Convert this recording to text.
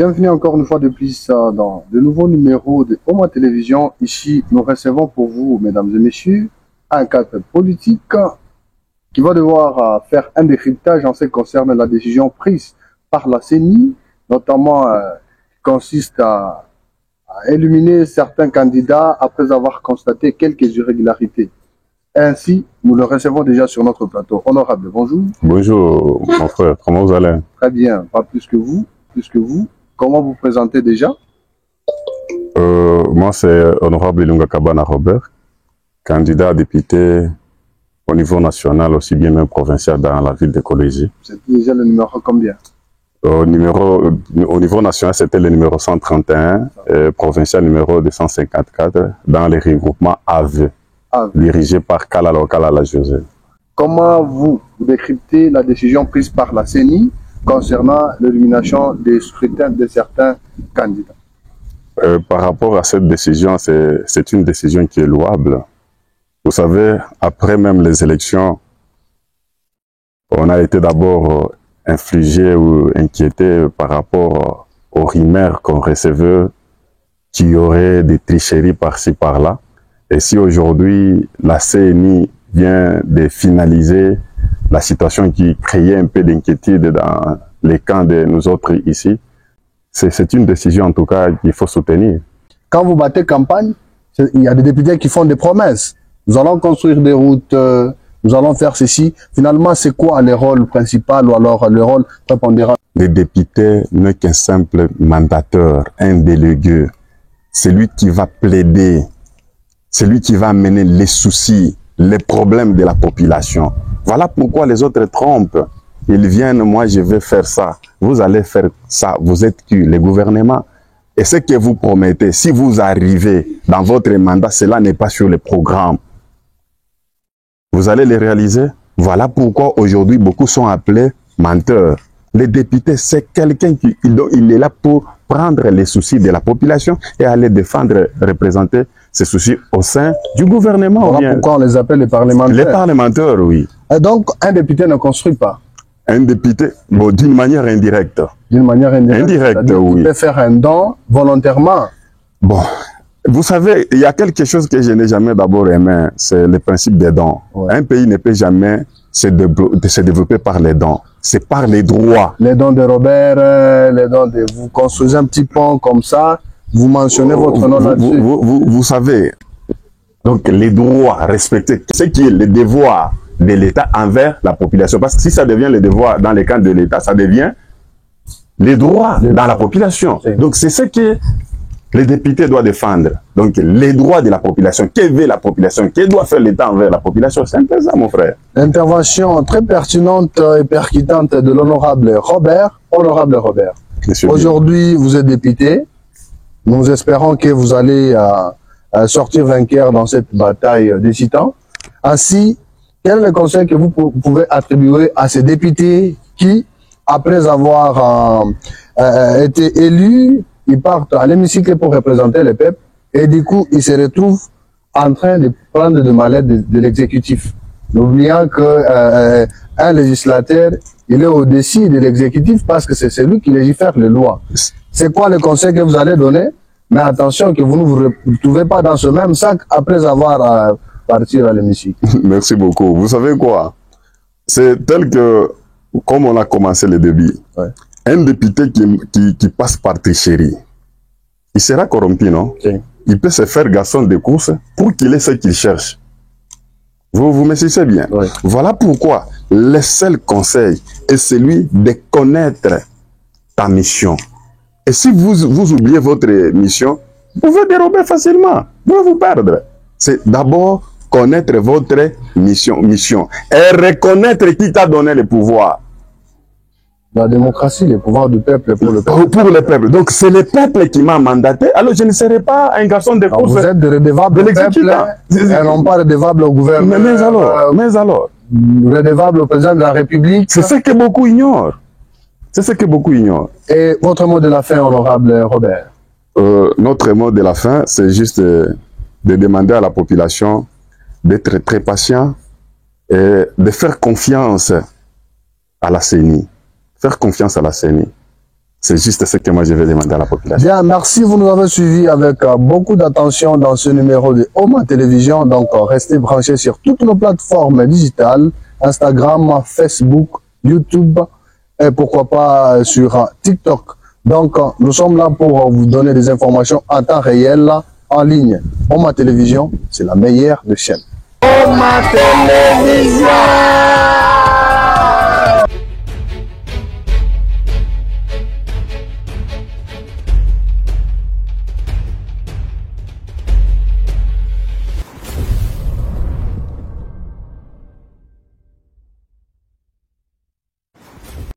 Bienvenue encore une fois de plus dans de nouveaux numéros de Oma Télévision. Ici, nous recevons pour vous, mesdames et messieurs, un cadre politique qui va devoir faire un décryptage en ce qui concerne la décision prise par la CENI, notamment qui consiste à éliminer certains candidats après avoir constaté quelques irrégularités. Ainsi, nous le recevons déjà sur notre plateau. Honorable, bonjour. Bonjour, mon frère. Comment vous allez? Très bien, pas plus que vous. Comment vous présentez déjà? Moi, c'est Honorable Ilunga Kabana Robert, candidat à député au niveau national, aussi bien même provincial dans la ville de Colégie. C'est déjà le numéro combien? Au niveau national, c'était le numéro 131, et provincial numéro 254, dans les regroupements AV, dirigé par Kalala José. Comment vous décryptez la décision prise par la CENI concernant l'élimination des scrutins de certains candidats? Par rapport à cette décision, c'est une décision qui est louable. Vous savez, après même les élections, on a été d'abord infligé ou inquiété par rapport aux rumeurs qu'on recevait qu'il y aurait des tricheries par-ci par-là. Et si aujourd'hui la CENI vient de finaliser la situation qui créait un peu d'inquiétude dans les camps de nous autres ici, c'est une décision en tout cas qu'il faut soutenir. Quand vous battez campagne, il y a des députés qui font des promesses. Nous allons construire des routes, nous allons faire ceci. Finalement, c'est quoi le rôle principal ou alors le rôle prépondérant? Le député n'est qu'un simple mandateur, un délégué. C'est lui qui va plaider, c'est lui qui va amener les soucis, les problèmes de la population. Voilà pourquoi les autres trompent. Ils viennent, moi je vais faire ça, vous allez faire ça, vous êtes qui? Le gouvernement. Et ce que vous promettez, si vous arrivez dans votre mandat, cela n'est pas sur le programme. Vous allez les réaliser. Voilà pourquoi aujourd'hui beaucoup sont appelés menteurs. Le député, c'est quelqu'un qui il est là pour prendre les soucis de la population et aller défendre, représenter ces soucis au sein du gouvernement. Voilà pourquoi on les appelle les parlementaires. Les parlementaires, oui. Et donc, un député ne construit pas. Un député, bon, d'une manière indirecte. D'une manière indirecte, oui. Il peut faire un don volontairement. Bon, vous savez, il y a quelque chose que je n'ai jamais d'abord aimé, c'est le principe des dons. Ouais. Un pays ne peut jamais se développer par les dons. C'est par les droits. Les dons de Robert, les dons de... Vous construisez un petit pont comme ça, vous mentionnez votre nom là-dessus. Vous savez, donc les droits respectés, ce qui est le devoir de l'État envers la population. Parce que si ça devient le devoir dans les camps de l'État, ça devient les droits dans la population. Donc c'est ce que les députés doivent défendre. Donc les droits de la population. Que veut la population? Que doit faire l'État envers la population? C'est un peu ça, mon frère. Intervention très pertinente et percutante de l'honorable Robert. Honorable Robert. Aujourd'hui, vous êtes député. Nous espérons que vous allez sortir vainqueur dans cette bataille des titans. Ainsi, quel est le conseil que vous pouvez attribuer à ces députés qui, après avoir été élus, ils partent à l'hémicycle pour représenter le peuple et du coup, ils se retrouvent en train de prendre de malade de l'exécutif. N'oubliant que un législateur, il est au-dessus de l'exécutif parce que c'est celui qui légifère les lois. C'est quoi le conseil que vous allez donner? Mais attention que vous ne vous retrouvez pas dans ce même sac après avoir partir à l'hémicycle. Merci beaucoup. Vous savez quoi? C'est tel que, comme on a commencé le début, un député qui passe par tricherie, il sera corrompu, non? Il peut se faire garçon de course pour qu'il ait ce qu'il cherche. Vous me suivez bien? Voilà pourquoi le seul conseil est celui de connaître ta mission. Et si vous oubliez votre mission, vous pouvez dérober facilement, vous pouvez vous perdre. C'est d'abord connaître votre mission et reconnaître qui t'a donné le pouvoir. La démocratie, le pouvoir du peuple pour le peuple. Pour le peuple. Donc c'est le peuple qui m'a mandaté. Alors je ne serai pas un garçon de course. Vous êtes redevable au peuple et non pas redevable au gouvernement. Mais alors redevable au président de la République. C'est ce que beaucoup ignorent. C'est ce que beaucoup ignorent. Et votre mot de la fin, honorable Robert? Notre mot de la fin, c'est juste de demander à la population d'être très patient et de faire confiance à la CENI. Faire confiance à la CENI. C'est juste ce que moi je vais demander à la population. Bien, merci. Vous nous avez suivis avec beaucoup d'attention dans ce numéro de Oma Télévision. Donc, restez branchés sur toutes nos plateformes digitales, Instagram, Facebook, YouTube et pourquoi pas sur TikTok. Donc, nous sommes là pour vous donner des informations en temps réel, en ligne. Oma Télévision, c'est la meilleure des chaînes. Oma Télévision!